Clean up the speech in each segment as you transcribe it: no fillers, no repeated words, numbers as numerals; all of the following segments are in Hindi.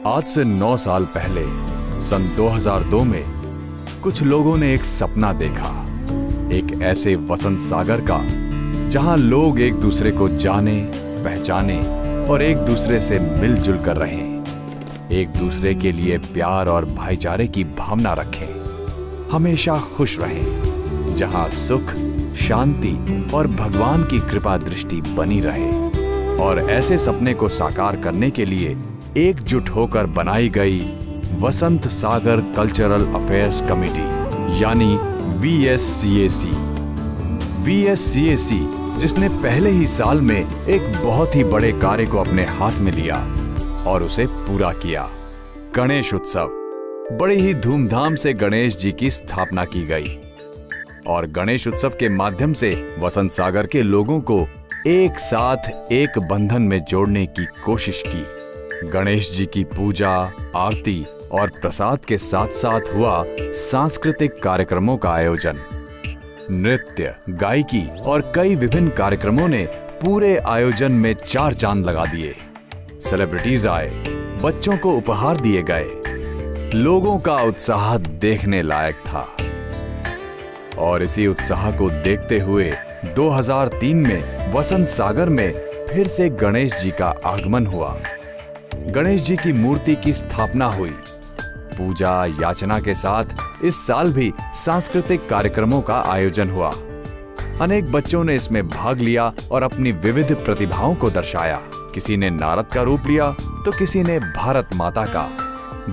आज से 9 साल पहले सन 2002 में कुछ लोगों ने एक सपना देखा, एक ऐसे वसंत सागर का जहां लोग एक दूसरे को जाने, पहचाने और एक दूसरे से मिलजुल कर रहें, एक दूसरे के लिए प्यार और भाईचारे की भावना रखें, हमेशा खुश रहें, जहां सुख, शांति और भगवान की कृपा दृष्टि बनी रहे। और ऐसे सपने को साकार करने के लिए एकजुट होकर बनाई गई वसंत सागर कल्चरल अफेयर्स कमेटी यानी VSCAC। VSCAC जिसने पहले ही साल में एक बहुत ही बड़े कार्य को अपने हाथ में लिया और उसे पूरा किया। गणेश उत्सव। बड़े ही धूमधाम से गणेश जी की स्थापना की गई और गणेश उत्सव के माध्यम से वसंत सागर के लोगों को एक साथ एक बंधन में जोड़ने की कोशिश की। गणेश जी की पूजा, आरती और प्रसाद के साथ साथ हुआ सांस्कृतिक कार्यक्रमों का आयोजन। नृत्य, गायकी और कई विभिन्न कार्यक्रमों ने पूरे आयोजन में 4 चांद लगा दिए। सेलिब्रिटीज आए, बच्चों को उपहार दिए गए। लोगों का उत्साह देखने लायक था और इसी उत्साह को देखते हुए 2003 में वसंत सागर में फिर से गणेश जी का आगमन हुआ। गणेश जी की मूर्ति की स्थापना हुई। पूजा याचना के साथ इस साल भी सांस्कृतिक कार्यक्रमों का आयोजन हुआ। अनेक बच्चों ने इसमें भाग लिया और अपनी विविध प्रतिभाओं को दर्शाया। किसी ने नारद का रूप लिया तो किसी ने भारत माता का।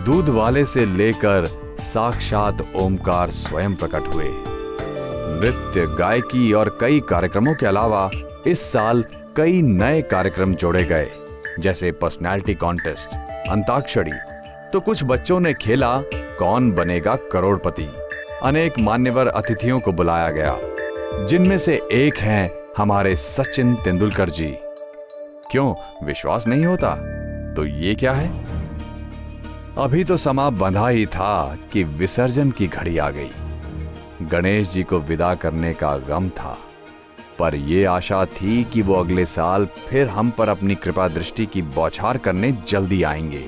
दूध वाले से लेकर साक्षात ओमकार स्वयं प्रकट हुए। नृत्य, गायकी और कई कार्यक्रमों के अलावा इस साल कई नए कार्यक्रम जोड़े गए, जैसे पर्सनैलिटी कॉन्टेस्ट, अंताक्षरी। तो कुछ बच्चों ने खेला कौन बनेगा करोड़पति। अनेक मान्यवर अतिथियों को बुलाया गया, जिनमें से एक हैं हमारे सचिन तेंदुलकर जी। क्यों विश्वास नहीं होता? तो ये क्या है? अभी तो समा बंधा ही था कि विसर्जन की घड़ी आ गई। गणेश जी को विदा करने का गम था, पर यह आशा थी कि वो अगले साल फिर हम पर अपनी कृपा दृष्टि की बौछार करने जल्दी आएंगे।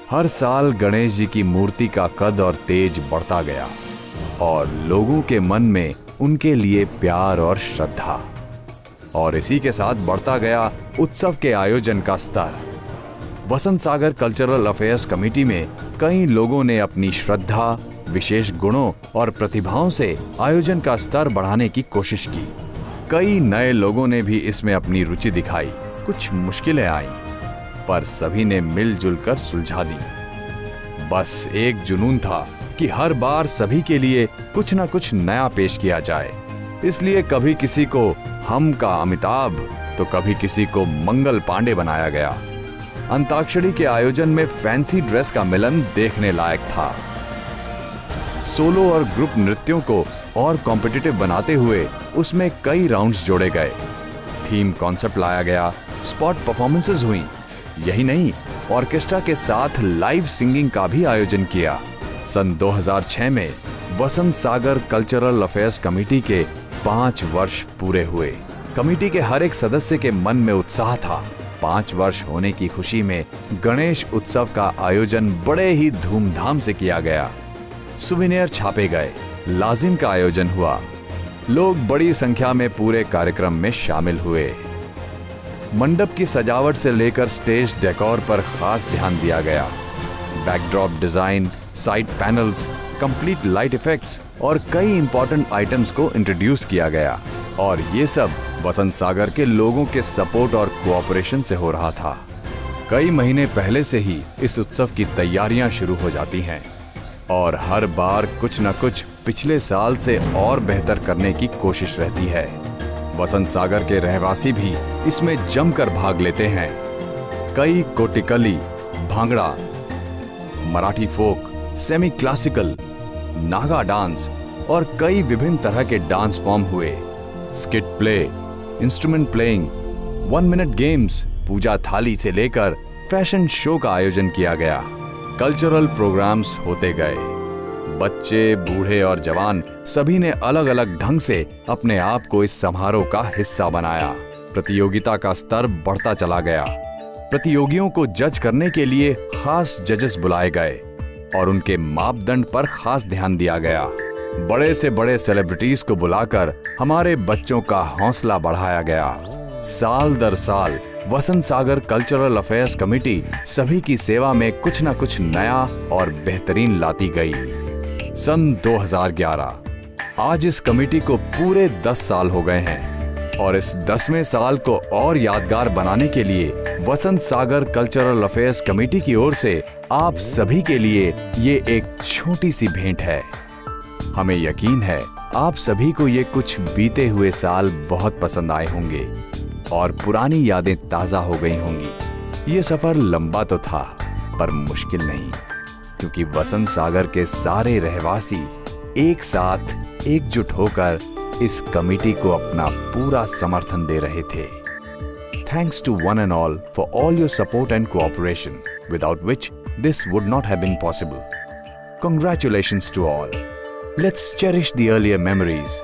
हर साल गणेश जी की मूर्ति का कद और तेज बढ़ता गया और लोगों के मन में उनके लिए प्यार और श्रद्धा, और इसी के साथ बढ़ता गया उत्सव के आयोजन का स्तर। वसंत सागर कल्चरल अफेयर्स कमेटी में कई लोगों ने अपनी श्रद्धा, विशेष गुणों और प्रतिभाओं से आयोजन का स्तर बढ़ाने की कोशिश की। कई नए लोगों ने भी इसमें अपनी रुचि दिखाई। कुछ मुश्किलें आईं, पर सभी ने मिलजुल कर सुलझा दी। बस एक जुनून था कि हर बार सभी के लिए कुछ न कुछ नया पेश किया जाए। इसलिए कभी किसी को हम का अमिताभ तो कभी किसी को मंगल पांडे बनाया गया। अंताक्षरी के आयोजन में फैंसी ड्रेस का मिलन देखने लायक था। सोलो और ग्रुप नृत्यों को और कॉम्पिटिटिव बनाते हुए उसमें कई राउंड्स जोड़े गए। थीम कॉन्सेप्ट लाया गया, स्पॉट परफॉर्मेंसेस हुई। यही नहीं, ऑर्केस्ट्रा के साथ लाइव सिंगिंग का भी आयोजन किया। सन 2006 में वसंत सागर कल्चरल अफेयर्स कमेटी के 5 वर्ष पूरे हुए। कमेटी के हर एक सदस्य के मन में उत्साह था। 5 वर्ष होने की खुशी में गणेश उत्सव का आयोजन बड़े ही धूमधाम से किया गया। सुविनियर छापे गए, लाजिम का आयोजन हुआ। लोग बड़ी संख्या में पूरे कार्यक्रम में शामिल हुए। मंडप की सजावट से लेकर स्टेज डेकोर पर खास ध्यान दिया गया। Backdrop design, side panels, complete light effects और कई इंपॉर्टेंट आइटम्स को इंट्रोड्यूस किया गया। और ये सब वसंत सागर के लोगों के सपोर्ट और कोऑपरेशन से हो रहा था। कई महीने पहले से ही इस उत्सव की तैयारियां शुरू हो जाती हैं और हर बार कुछ न कुछ पिछले साल से और बेहतर करने की कोशिश रहती है। वसंत सागर के रहवासी भी इसमें जमकर भाग लेते हैं। कई कोटिकली, bhangra, Marathi folk, semi classical, Naga dance और कई विभिन्न तरह के डांस फॉर्म हुए। Skit play, instrument playing, 1 minute games, पूजा थाली से लेकर फैशन शो का आयोजन किया गया। कल्चरल प्रोग्राम्स होते गए। बच्चे, बूढ़े और जवान सभी ने अलग अलग ढंग से अपने आप को इस समारोह का हिस्सा बनाया। प्रतियोगिता का स्तर बढ़ता चला गया। प्रतियोगियों को जज करने के लिए खास जजेस बुलाए गए और उनके मापदंड पर खास ध्यान दिया गया। बड़े से बड़े सेलिब्रिटीज को बुलाकर हमारे बच्चों का हौसला बढ़ाया गया। साल दर साल वसंत सागर कल्चरल अफेयर्स कमेटी सभी की सेवा में कुछ न कुछ नया और बेहतरीन लाती गई। सन 2011 आज इस कमेटी को पूरे 10 साल हो गए हैं और इस 10वें साल को और यादगार बनाने के लिए वसंत सागर कल्चरल अफेयर्स कमेटी की ओर से आप सभी के लिए ये एक छोटी सी भेंट है। हमें यकीन है आप सभी को ये कुछ बीते हुए साल बहुत पसंद आए होंगे और पुरानी यादें ताजा हो गई होंगी। ये सफर लंबा तो था पर मुश्किल नहीं, क्योंकि वसंत सागर के सारे रहवासी एक साथ एकजुट होकर इस कमेटी को अपना पूरा समर्थन दे रहे थे। Thanks to one and all for all your support and cooperation, without which this would not have been possible. Congratulations to all. Let's cherish the earlier memories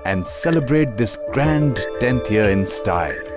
and celebrate this grand 10th year in style.